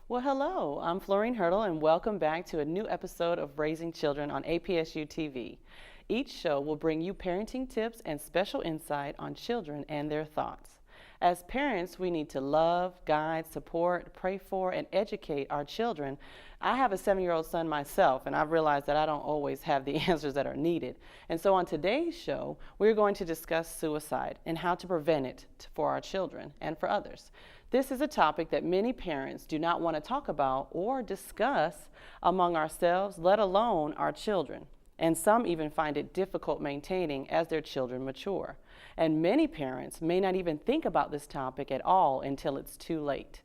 Well, hello, I'm Florine and welcome back to a new episode of Raising Children on APSU TV. Each show will bring you parenting tips and special insight on children and their thoughts. As parents, we need to love, guide, support, pray for, and educate our children. I have a 7-year-old son myself, and I've realized that I don't always have the answers that are needed. And so on today's show, we're going to discuss suicide and how to prevent it for our children and for others. This is a topic that many parents do not want to talk about or discuss among ourselves, let alone our children. And some even find it difficult maintaining as their children mature. And many parents may not even think about this topic at all until it's too late.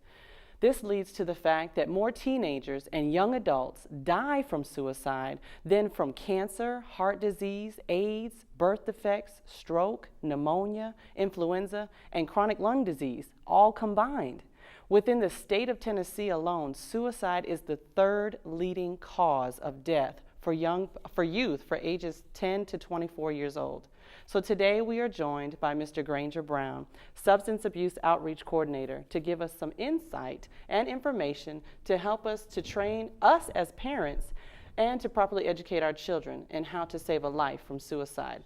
This leads to the fact that more teenagers and young adults die from suicide than from cancer, heart disease, AIDS, birth defects, stroke, pneumonia, influenza, and chronic lung disease, all combined. Within the state of Tennessee alone, suicide is the third leading cause of death for youth for ages 10 to 24 years old. So today we are joined by Mr. Granger Brown, Substance Abuse Outreach Coordinator, to give us some insight and information to help us to train us as parents and to properly educate our children in how to save a life from suicide.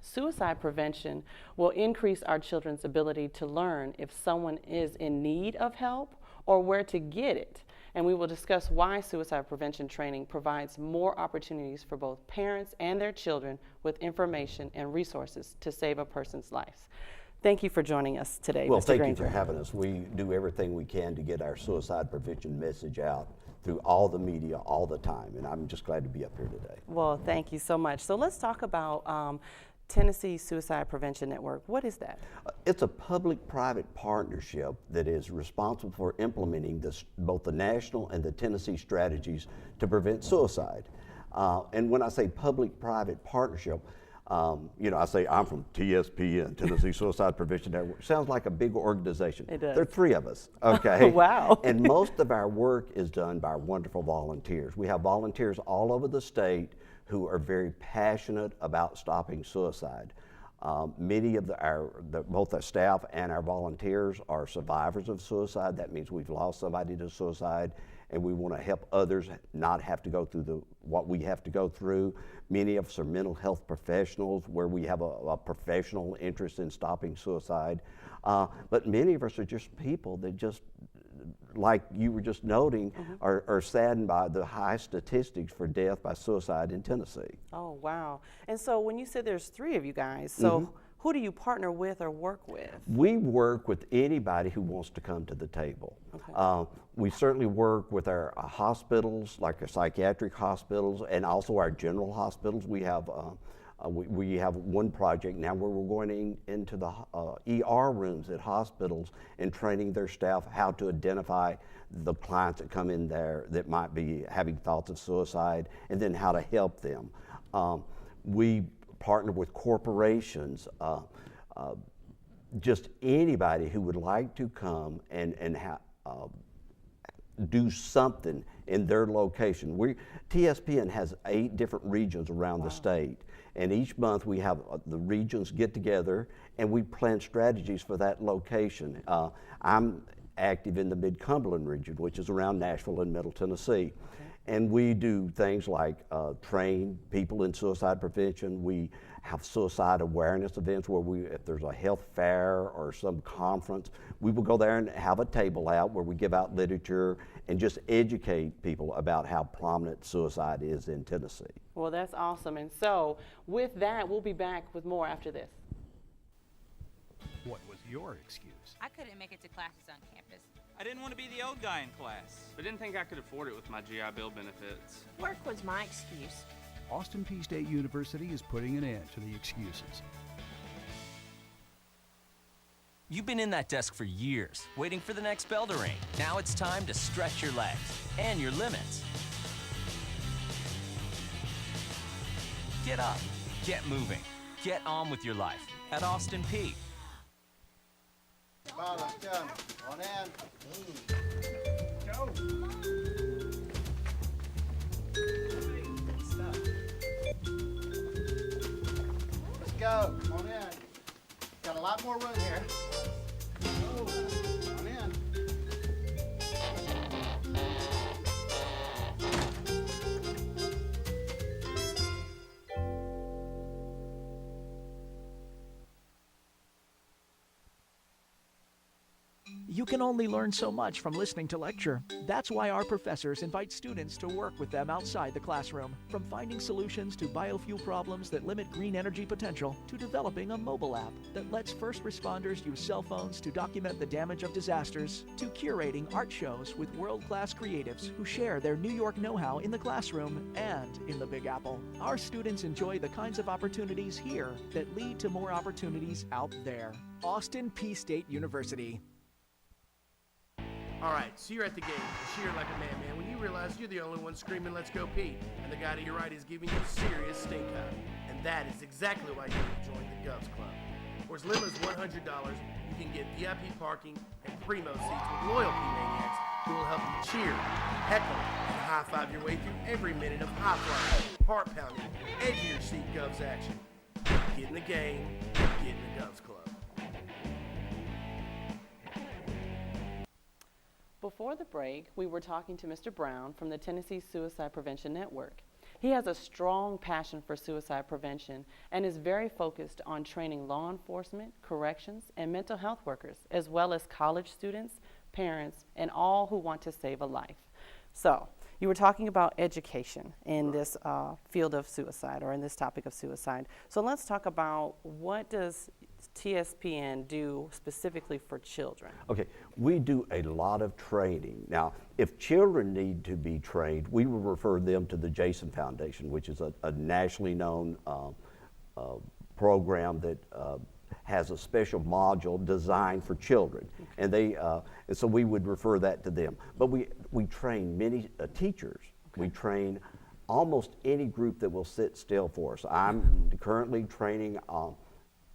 Suicide prevention will increase our children's ability to learn if someone is in need of help or where to get it. And we will discuss why suicide prevention training provides more opportunities for both parents and their children with information and resources to save a person's life. Thank you for joining us today, Well, Mr. thank Granger. you for having us. We do everything we can to get our suicide prevention message out through all the media all the time, and I'm just glad to be up here today. Well, thank you so much. So let's talk about Tennessee Suicide Prevention Network. What is that? It's a public-private partnership that is responsible for implementing both the national and the Tennessee strategies to prevent suicide. And when I say public-private partnership, I say I'm from TSP and Tennessee Suicide Prevention Network. Sounds like a big organization. It does. There are 3 of us, okay? Wow. And most of our work is done by wonderful volunteers. We have volunteers all over the state who are very passionate about stopping suicide. Many of both our staff and our volunteers are survivors of suicide. That means we've lost somebody to suicide, and we want to help others not have to go through what we have to go through. Many of us are mental health professionals where we have a professional interest in stopping suicide. But many of us are just people that just, like you were just noting, are saddened by the high statistics for death by suicide in Tennessee. Oh, wow. And so when you said there's 3 of you guys, so who do you partner with or work with? We work with anybody who wants to come to the table. Okay. We certainly work with our hospitals, like our psychiatric hospitals, and also our general hospitals. We have one project now where we're going into the ER rooms at hospitals and training their staff how to identify the clients that come in there that might be having thoughts of suicide, and then how to help them. We partner with corporations, just anybody who would like to come and do something in their location. TSPN has 8 different regions around the state, and each month we have the regions get together and we plan strategies for that location. I'm active in the Mid-Cumberland region, which is around Nashville and Middle Tennessee. Okay. And we do things like train people in suicide prevention. We have suicide awareness events where if there's a health fair or some conference, we will go there and have a table out where we give out literature and just educate people about how prominent suicide is in Tennessee. Well, that's awesome. And so with that, we'll be back with more after this. What was your excuse? I couldn't make it to classes on campus. I didn't want to be the old guy in class. I didn't think I could afford it with my GI Bill benefits. Work was my excuse. Austin Peay State University is putting an end to the excuses. You've been in that desk for years, waiting for the next bell to ring. Now it's time to stretch your legs and your limits. Get up, get moving, get on with your life at Austin Peay. Come on, let's go. One in. Go! Let's go. Come on in. Got a lot more room here. Go. Come on in. You can only learn so much from listening to lecture. That's why our professors invite students to work with them outside the classroom. From finding solutions to biofuel problems that limit green energy potential, to developing a mobile app that lets first responders use cell phones to document the damage of disasters, to curating art shows with world-class creatives who share their New York know-how in the classroom and in the Big Apple. Our students enjoy the kinds of opportunities here that lead to more opportunities out there. Austin Peay State University. All right, so you're at the game, cheer like a man, when you realize you're the only one screaming, "Let's go Pete," and the guy to your right is giving you a serious stink eye. And that is exactly why you need to join the Govs Club. For as little as $100, you can get VIP parking and primo seats with loyalty maniacs who will help you cheer, heckle, and high-five your way through every minute of high-flying, heart-pounding, edge-of-your-seat Govs action. Get in the game, get in the Govs Club. Before the break, we were talking to Mr. Brown from the Tennessee Suicide Prevention Network. He has a strong passion for suicide prevention and is very focused on training law enforcement, corrections, and mental health workers, as well as college students, parents, and all who want to save a life. So, you were talking about education in this field of suicide, or in this topic of suicide. So let's talk about, what does TSPN do specifically for children? Okay, we do a lot of training. Now, if children need to be trained, we will refer them to the Jason Foundation, which is a nationally known program that has a special module designed for children. Okay. And so we would refer that to them. But we train many teachers. Okay. We train almost any group that will sit still for us. I'm currently training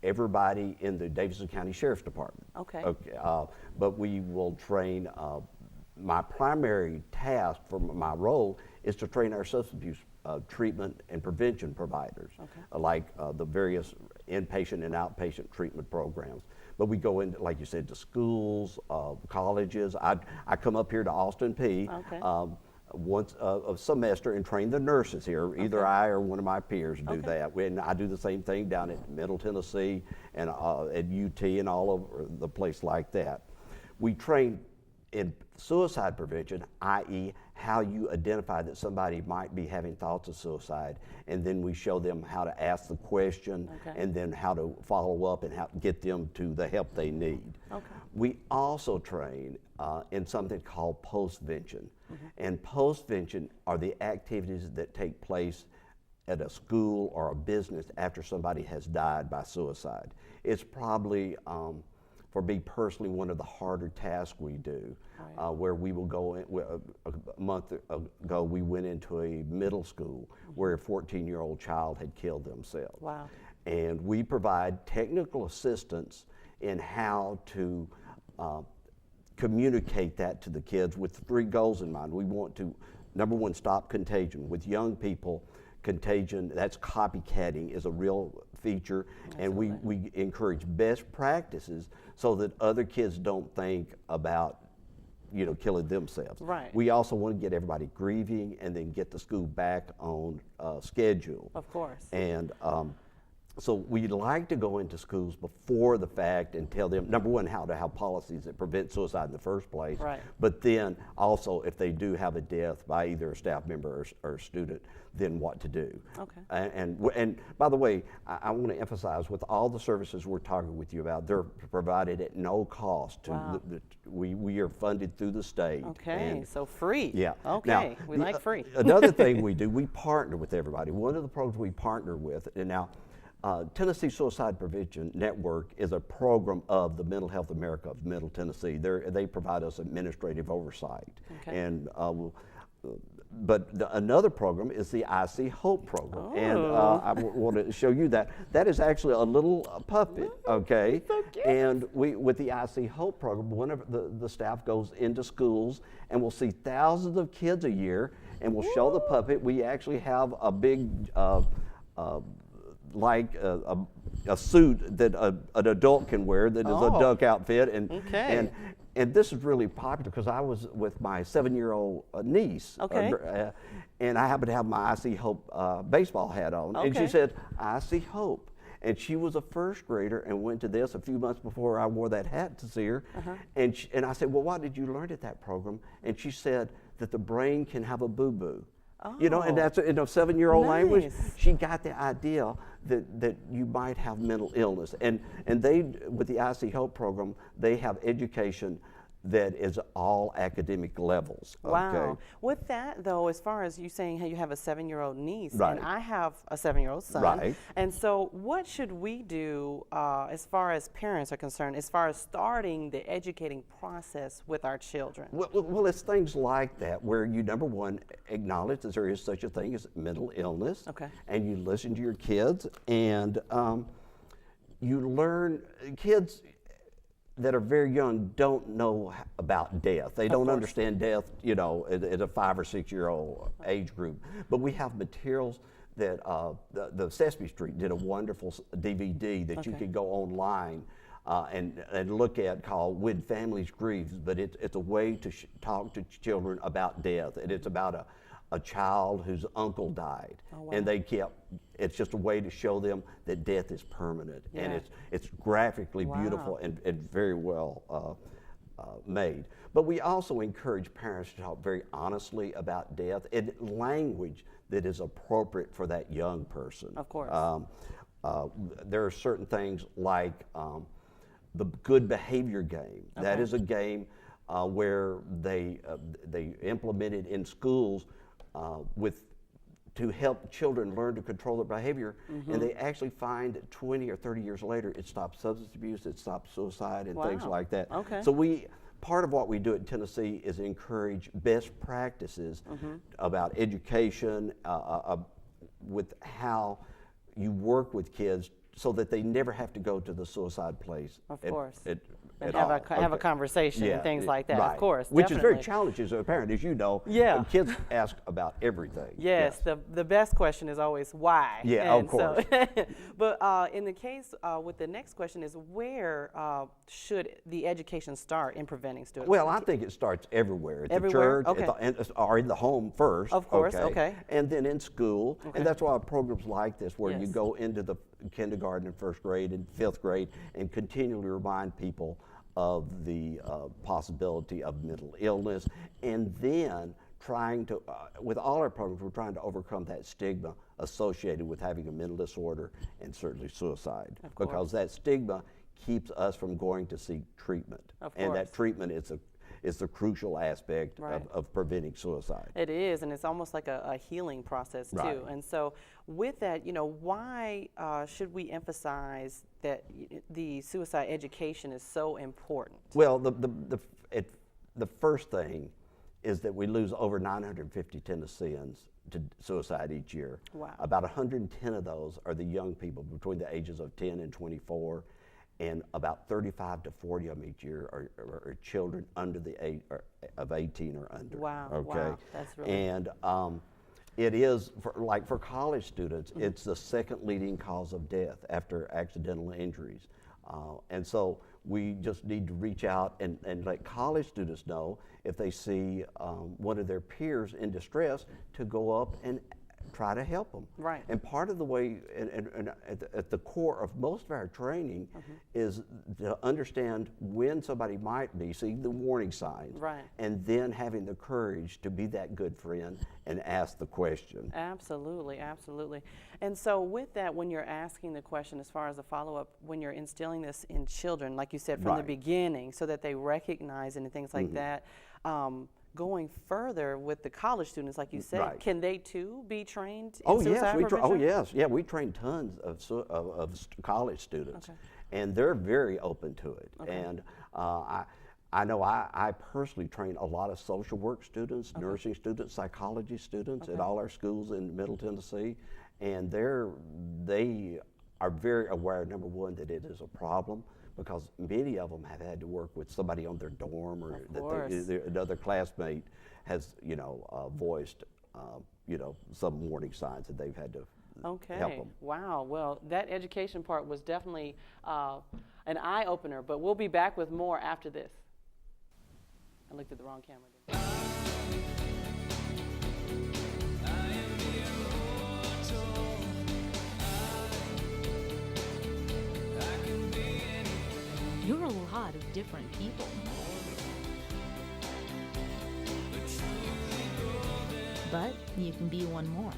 everybody in the Davidson County Sheriff's Department. Okay. But we will train, my primary task for my role is to train our substance abuse treatment and prevention providers, okay, like the various inpatient and outpatient treatment programs. But we go into, like you said, to schools, colleges. I come up here to Austin Peay. Okay. Once a semester and train the nurses here. Either okay, I or one of my peers do okay, that. And I do the same thing down at Middle Tennessee and at UT and all over the place like that. We train in suicide prevention, i.e. how you identify that somebody might be having thoughts of suicide, and then we show them how to ask the question, okay, and then how to follow up and how to get them to the help they need. Okay. We also train in something called postvention. Mm-hmm. And postvention are the activities that take place at a school or a business after somebody has died by suicide. It's probably, for me personally, one of the harder tasks we do, right, where we will go in, a month ago we went into a middle school, mm-hmm, where a 14-year-old child had killed themselves. Wow. And we provide technical assistance in how to communicate that to the kids with 3 goals in mind. We want to, number one, stop contagion. With young people, contagion, that's copycatting, is a real feature. Absolutely. And we encourage best practices so that other kids don't think about, killing themselves. Right. We also want to get everybody grieving and then get the school back on schedule. Of course. And so we'd like to go into schools before the fact and tell them, number one, how to have policies that prevent suicide in the first place. Right. But then also, if they do have a death by either a staff member or a student, then what to do. Okay. And by the way, I want to emphasize, with all the services we're talking with you about, they're provided at no cost. Wow. We are funded through the state. Okay, so free. Yeah. Okay, now, we like free. Another thing we do, we partner with everybody. One of the programs we partner with, and now, Tennessee Suicide Prevention Network is a program of the Mental Health America of Middle Tennessee. They provide us administrative oversight. Okay. And but another program is the IC Hope program. Oh. And I want to show you that. That is actually a little puppet, okay? So cute. And with the IC Hope program, one of the staff goes into schools and we'll see thousands of kids a year, and we'll show the puppet. We actually have a big like a suit that an adult can wear that is a duck outfit, and this is really popular because I was with my 7-year-old niece, and I happened to have my I See Hope baseball hat on, and she said, "I see hope," and she was a first grader and went to this a few months before I wore that hat to see her. And I said, well, what did you learn at that program? And she said that the brain can have a boo-boo. You know, and that's in a 7-year-old language. She got the idea that you might have mental illness. And they, with the IC Help program, they have education that is all academic levels. Wow. Okay? With that, though, as far as you saying how you have a 7-year-old niece, Right. and I have a 7-year-old son. Right. And so what should we do as far as parents are concerned, as far as starting the educating process with our children? Well, it's things like that where you, number one, acknowledge that there is such a thing as mental illness. Okay. And you listen to your kids, and you learn, kids that are very young don't know about death. They don't understand death, you know, at a 5 or 6 year old age group. But we have materials that the Sesame Street did a wonderful DVD that you could go online and look at, called When Families Grieve. But it's a way to talk to children about death, and it's about a child whose uncle died, and they kept. It's just a way to show them that death is permanent, and it's graphically beautiful and very well made. But we also encourage parents to talk very honestly about death in language that is appropriate for that young person. Of course. There are certain things like the good behavior game. That is a game where they implemented in schools to help children learn to control their behavior, and they actually find that 20 or 30 years later, it stops substance abuse, it stops suicide, and things like that. So part of what we do at Tennessee is encourage best practices about education, with how you work with kids so that they never have to go to the suicide place. Of course. And have a conversation and things like that, right. of course. Which is very definitely. challenging as a parent, as you know. Yeah. Kids ask about everything. Yes, the best question is always why. Yeah, and of course. But in the case with the next question is where should the education start in preventing students? Well, I think it starts everywhere. At Everywhere? the church, or in the home first. Of course, okay. And then in school. And that's why programs like this, where you Yes. go into the kindergarten and first grade and fifth grade and continually remind people of the possibility of mental illness, and then trying to, with all our programs, we're trying to overcome that stigma associated with having a mental disorder and certainly suicide, because that stigma keeps us from going to seek treatment. And that treatment is the crucial aspect of preventing suicide. It is, and it's almost like a healing process too. Right. And so with that, you know, why should we emphasize that the suicide education is so important? Well, the first thing is that we lose over 950 Tennesseans to suicide each year. Wow. About 110 of those are the young people between the ages of 10 and 24. And about 35 to 40 of them each year are children under the age of 18 or under. Wow, okay? wow, that's really... And it is, for college students, it's the second leading cause of death after accidental injuries. And so we just need to reach out and let college students know if they see one of their peers in distress to go up and try to help them. Right. And part of the way, and at the core of most of our training is to understand when somebody might be, see the warning signs, right. and then having the courage to be that good friend and ask the question. Absolutely, absolutely. And so with that, when you're asking the question as far as a follow-up, when you're instilling this in children, like you said, from the beginning, so that they recognize it and things like that, going further with the college students, like you said, can they too be trained in suicide prevention? Yeah, we train tons of college students, and they're very open to it. And I know I personally train a lot of social work students, nursing students, psychology students at all our schools in Middle Tennessee, and they are very aware, number one, that it is a problem, because many of them have had to work with somebody on their dorm, or that another classmate has, voiced, some warning signs that they've had to help them. Wow. Well, that education part was definitely an eye-opener, but we'll be back with more after this. I looked at the wrong camera. lot of different people. But you can be one more.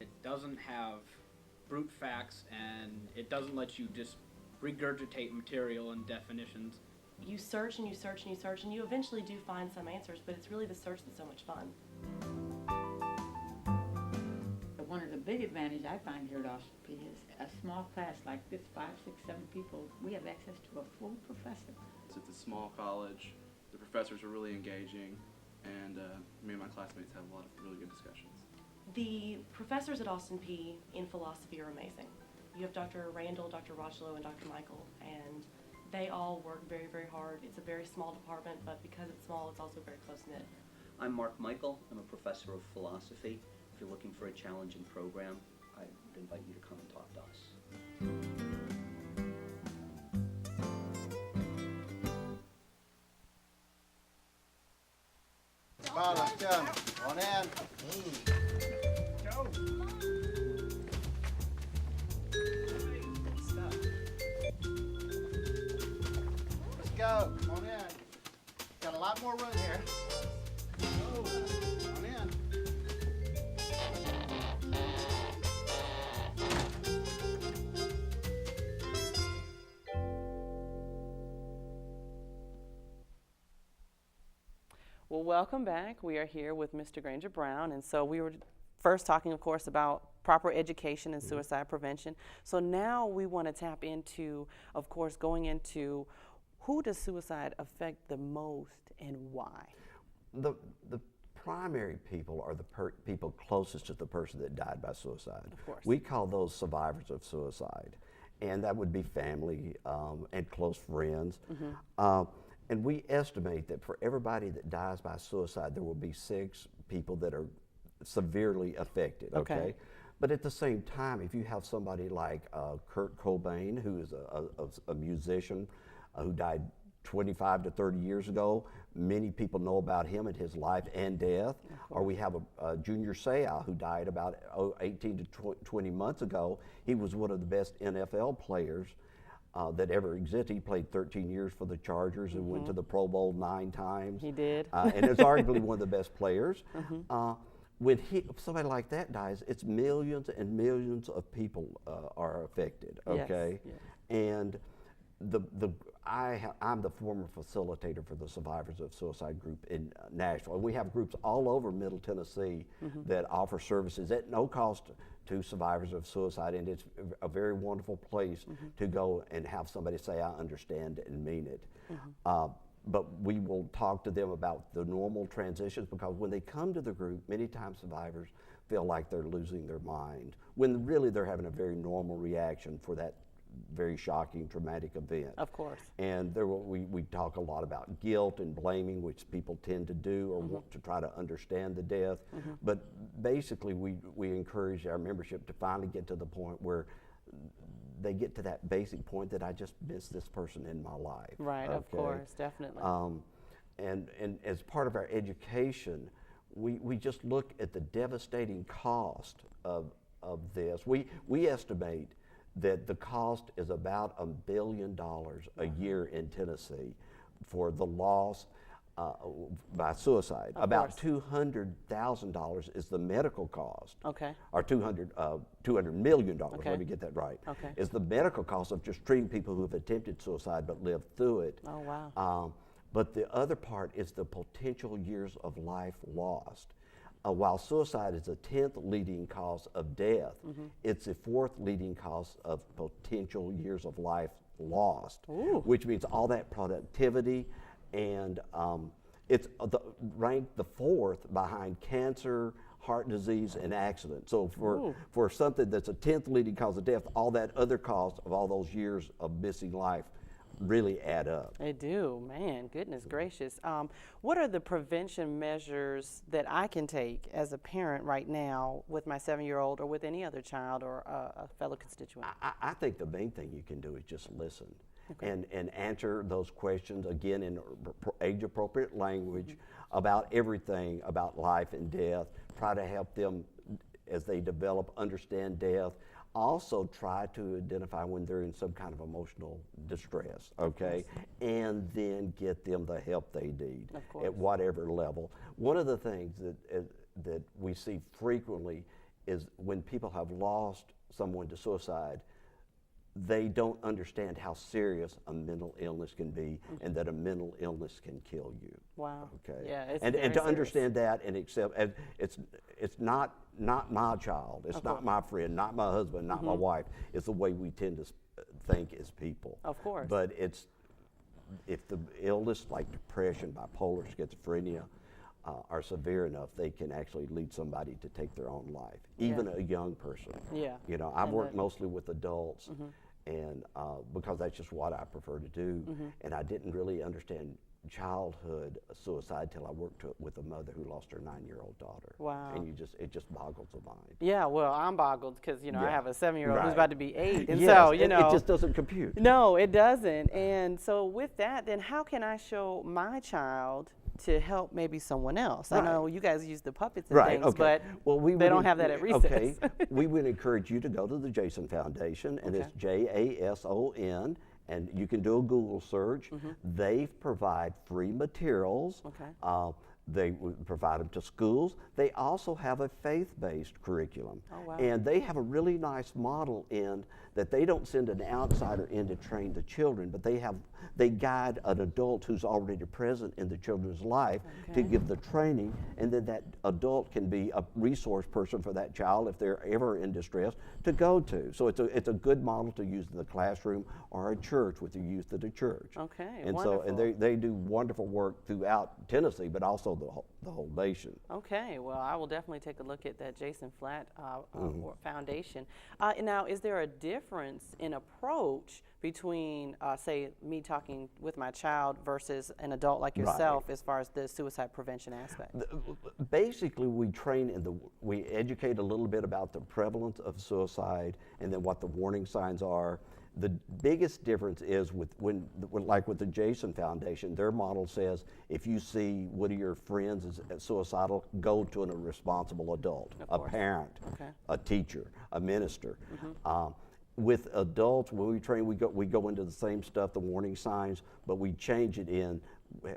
It doesn't have brute facts, and it doesn't let you just regurgitate material and definitions. You search and you search and you search, and you eventually do find some answers, but it's really the search that's so much fun. One of the big advantages I find here at Austin P is a small class like this, 5, 6, 7 people, we have access to a full professor. It's a small college. The professors are really engaging, and me and my classmates have a lot of really good discussions. The professors at Austin P in philosophy are amazing. You have Dr. Randall, Dr. Rochlow, and Dr. Michael, and they all work very, very hard. It's a very small department, but because it's small, it's also very close-knit. I'm Mark Michael. I'm a professor of philosophy. If you're looking for a challenging program, I would invite you to come and talk to us. Come on, let's go. On in. Go. Let's go. Come on in. Got a lot more room here. Go. On in. Well, welcome back. We are here with Mr. Granger Brown, and so we were first talking, of course, about proper education and suicide prevention. So now we want to tap into, of course, going into who does suicide affect the most and why? The primary people are the people closest to the person that died by suicide. Of course. We call those survivors of suicide, and that would be family and close friends. And we estimate that for everybody that dies by suicide, there will be 6 people that are severely affected, okay? But at the same time, if you have somebody like Kurt Cobain, who is a musician who died 25 to 30 years ago, many people know about him and his life and death. Or we have a Junior Seau who died about 18 to 20 months ago. He was one of the best NFL players that ever existed. He played 13 years for the Chargers and went to the Pro Bowl 9 times. He did. And is arguably one of the best players. When somebody like that dies, it's millions and millions of people are affected, okay? Yes. And I'm the former facilitator for the Survivors of Suicide group in Nashville. And we have groups all over Middle Tennessee that offer services at no cost to survivors of suicide, and it's a very wonderful place to go and have somebody say, I understand and mean it. But we will talk to them about the normal transitions, because when they come to the group, many times survivors feel like they're losing their mind, when really they're having a very normal reaction for that very shocking, traumatic event. Of course. And we talk a lot about guilt and blaming, which people tend to do or want to try to understand the death. But basically, we encourage our membership to finally get to the point where they get to that basic point that I just miss this person in my life. Right, of course, definitely. And as part of our education, we just look at the devastating cost of this. We estimate that the cost is about $1 billion a year in Tennessee for the loss by suicide. About $200,000 is the medical cost. Okay. Or $200 million, let me get that right. Okay. Is the medical cost of just treating people who have attempted suicide but lived through it. Oh, wow. But the other part is the potential years of life lost. While suicide is the 10th leading cause of death, it's the 4th leading cause of potential years of life lost, which means all that productivity, and it's ranked the 4th behind cancer, heart disease, and accident. So for something that's a 10th leading cause of death, all that other cost of all those years of missing life really add up. They do, man, goodness gracious. What are the prevention measures that I can take as a parent right now with my 7-year-old or with any other child or a fellow constituent? I think the main thing you can do is just listen. and answer those questions again in age-appropriate language about everything about life and death. Try to help them as they develop, understand death. Also try to identify when they're in some kind of emotional distress, okay? And then get them the help they need at whatever level. One of the things that we see frequently is when people have lost someone to suicide, they don't understand how serious a mental illness can be and that a mental illness can kill you. Wow. Okay. Yeah, it's and very to serious. understand that and accept, and it's not my child, it's not my friend, not my husband, not my wife. It's the way we tend to think as people. Of course. But if the illness like depression, bipolar, schizophrenia, are severe enough, they can actually lead somebody to take their own life, even a young person. Yeah. You know, I've worked mostly with adults, and because that's just what I prefer to do, and I didn't really understand childhood suicide till I worked with a mother who lost her 9-year-old daughter. Wow. And it just boggles the mind. Yeah, well, I'm boggled because, you know, I have a 7-year-old who's Right. about to be 8. And Yes, so, you and know. it just doesn't compute. No, it doesn't. And so with that, then how can I show my child to help maybe someone else? I know you guys use the puppets and things, but they don't have that at recess. Okay, we would encourage you to go to the Jason Foundation, and it's JASON, and you can do a Google search. They provide free materials. They would provide them to schools. They also have a faith-based curriculum. And they have a really nice model in that they don't send an outsider in to train the children, but they guide an adult who's already present in the children's life to give the training, and then that adult can be a resource person for that child if they're ever in distress to go to. So it's a good model to use in the classroom or a church with the youth at a church. Okay, and wonderful. so they do wonderful work throughout Tennessee, but also the whole nation. Okay, well, I will definitely take a look at that Jason Flatt Foundation. Now, is there a difference in approach between, say, me talking with my child versus an adult like yourself as far as the suicide prevention aspect? Basically, we educate a little bit about the prevalence of suicide and then what the warning signs are. The biggest difference is like with the Jason Foundation, their model says if you see one of your friends is suicidal, go to a responsible adult, a parent, a teacher, a minister. With adults, when we train, we go into the same stuff, the warning signs, but we change it in,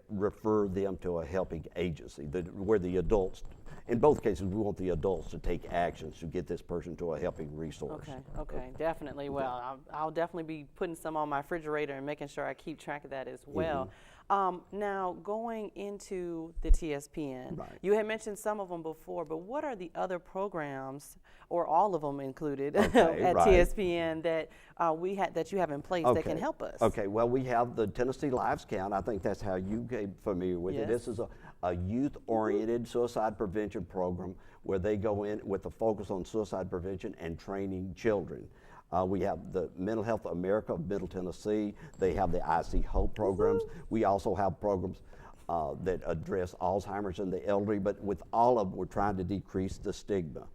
refer them to a helping agency, where the adults, in both cases, we want the adults to take actions to get this person to a helping resource. Okay, definitely. Well, I'll definitely be putting some on my refrigerator and making sure I keep track of that as well. Now, going into the TSPN, you had mentioned some of them before, but what are the other programs, or all of them included, at TSPN that that you have in place that can help us? Okay, well, we have the Tennessee Lives Count. I think that's how you get familiar with it. This is a youth-oriented suicide prevention program where they go in with a focus on suicide prevention and training children. We have the Mental Health America of Middle Tennessee. They have the IC Hope programs. We also have programs that address Alzheimer's in the elderly, but with all of them, we're trying to decrease the stigma.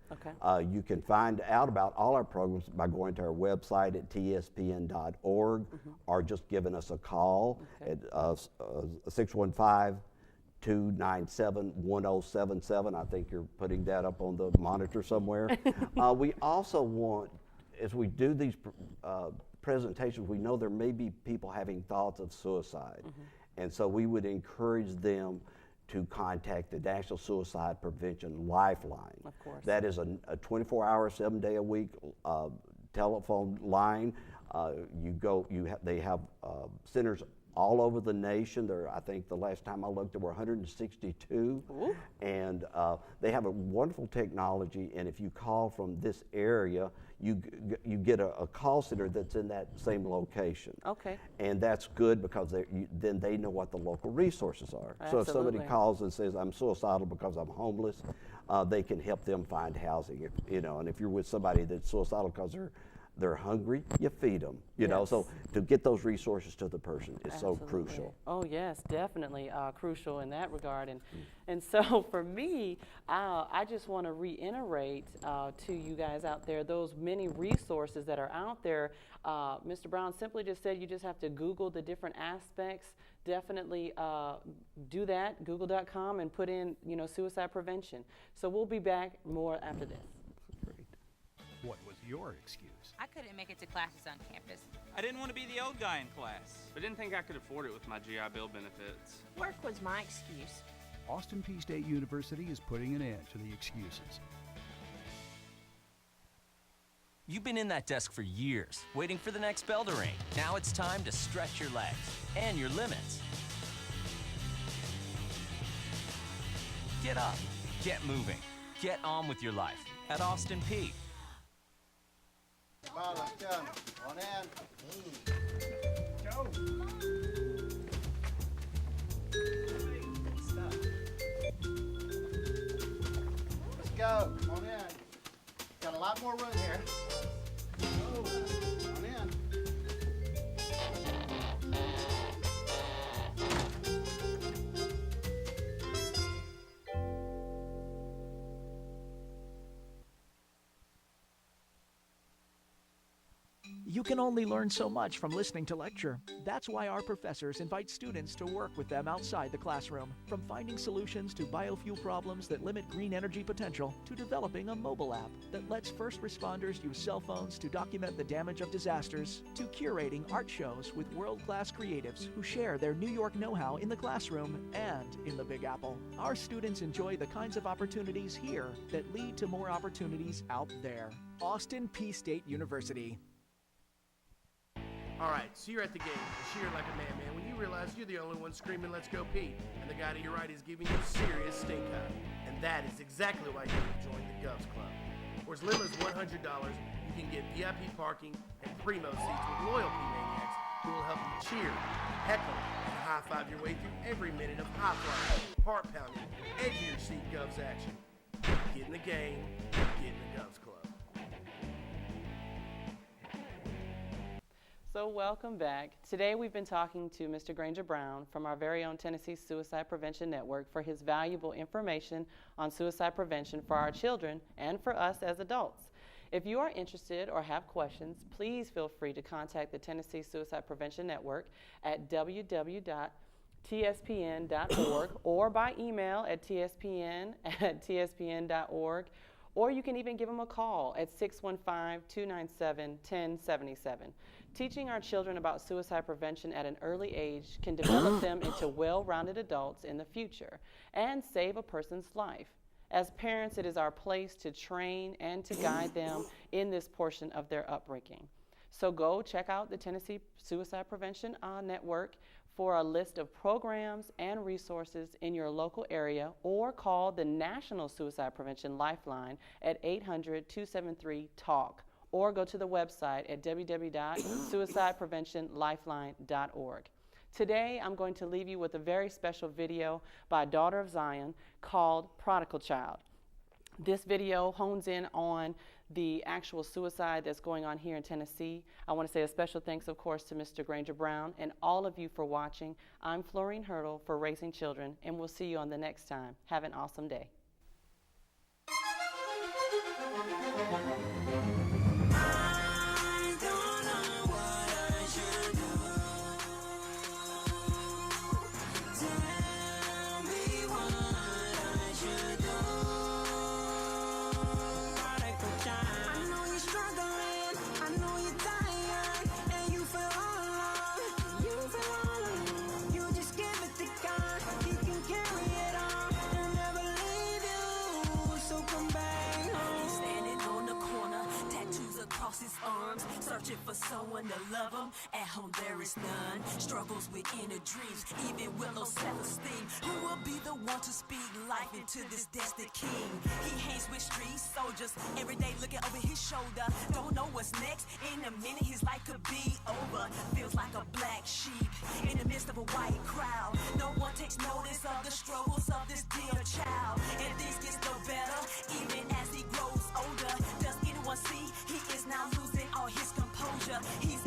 You can find out about all our programs by going to our website at tspn.org or just giving us a call at 615-297-1077. I think you're putting that up on the monitor somewhere. We also want, as we do these presentations, we know there may be people having thoughts of suicide. And so we would encourage them to contact the National Suicide Prevention Lifeline. Of course. That is a 24-hour, 7-day-a-week telephone line. They have centers all over the nation. I think the last time I looked, there were 162. And they have a wonderful technology, and if you call from this area, you get a call center that's in that same location. And that's good because then they know what the local resources are. So if somebody calls and says, I'm suicidal because I'm homeless, they can help them find housing. And if you're with somebody that's suicidal because they're They're hungry, you feed them. You know, so to get those resources to the person is so crucial. Oh yes, definitely crucial in that regard. And so for me, I just want to reiterate to you guys out there those many resources that are out there. Mr. Brown simply just said you just have to Google the different aspects. Definitely do that, google.com, and put in, you know, suicide prevention. So we'll be back more after this. What was your excuse? I couldn't make it to classes on campus. I didn't want to be the old guy in class. I didn't think I could afford it with my GI Bill benefits. Work was my excuse. Austin Peay State University is putting an end to the excuses. You've been in that desk for years, waiting for the next bell to ring. Now it's time to stretch your legs and your limits. Get up, get moving, get on with your life at Austin Peay. Come on, let's go. On in. Go. Let's go. Come on in. Got a lot more room here. Come on in. You can only learn so much from listening to lecture. That's why our professors invite students to work with them outside the classroom. From finding solutions to biofuel problems that limit green energy potential, to developing a mobile app that lets first responders use cell phones to document the damage of disasters, to curating art shows with world-class creatives who share their New York know-how in the classroom and in the Big Apple. Our students enjoy the kinds of opportunities here that lead to more opportunities out there. Austin Peay State University. All right, so you're at the game, you cheer like a man, when you realize you're the only one screaming, "Let's go Pete," and the guy to your right is giving you serious stink eye. And that is exactly why you need to join the Govs Club. For as little as $100, you can get VIP parking and primo seats with loyalty maniacs who will help you cheer, heckle, and high-five your way through every minute of high-flying, heart-pounding, edge-of-your-seat Govs action. Get in the game, get in the Govs Club. So welcome back. Today we've been talking to Mr. Granger Brown from our very own Tennessee Suicide Prevention Network for his valuable information on suicide prevention for our children and for us as adults. If you are interested or have questions, please feel free to contact the Tennessee Suicide Prevention Network at www.tspn.org or by email at tspn@tspn.org, or you can even give them a call at 615-297-1077. Teaching our children about suicide prevention at an early age can develop them into well-rounded adults in the future and save a person's life. As parents, it is our place to train and to guide them in this portion of their upbringing. So go check out the Tennessee Suicide Prevention Network for a list of programs and resources in your local area, or call the National Suicide Prevention Lifeline at 800-273-TALK, or go to the website at www.suicidepreventionlifeline.org. Today, I'm going to leave you with a very special video by Daughter of Zion called Prodigal Child. This video hones in on the actual suicide that's going on here in Tennessee. I want to say a special thanks, of course, to Mr. Granger Brown and all of you for watching. I'm Florine Hurdle for Raising Children, and we'll see you on the next time. Have an awesome day. Searching for someone to love him. At home there is none. Struggles with inner dreams, even with low self-esteem. Who will be the one to speak life into this destined king? He hangs with street soldiers, every day looking over his shoulder. Don't know what's next. In a minute his life could be over. Feels like a black sheep in the midst of a white crowd. No one takes notice of the struggles of this dear child. And things gets no better, even as he grows older. Does anyone see he is now losing all his danger. He's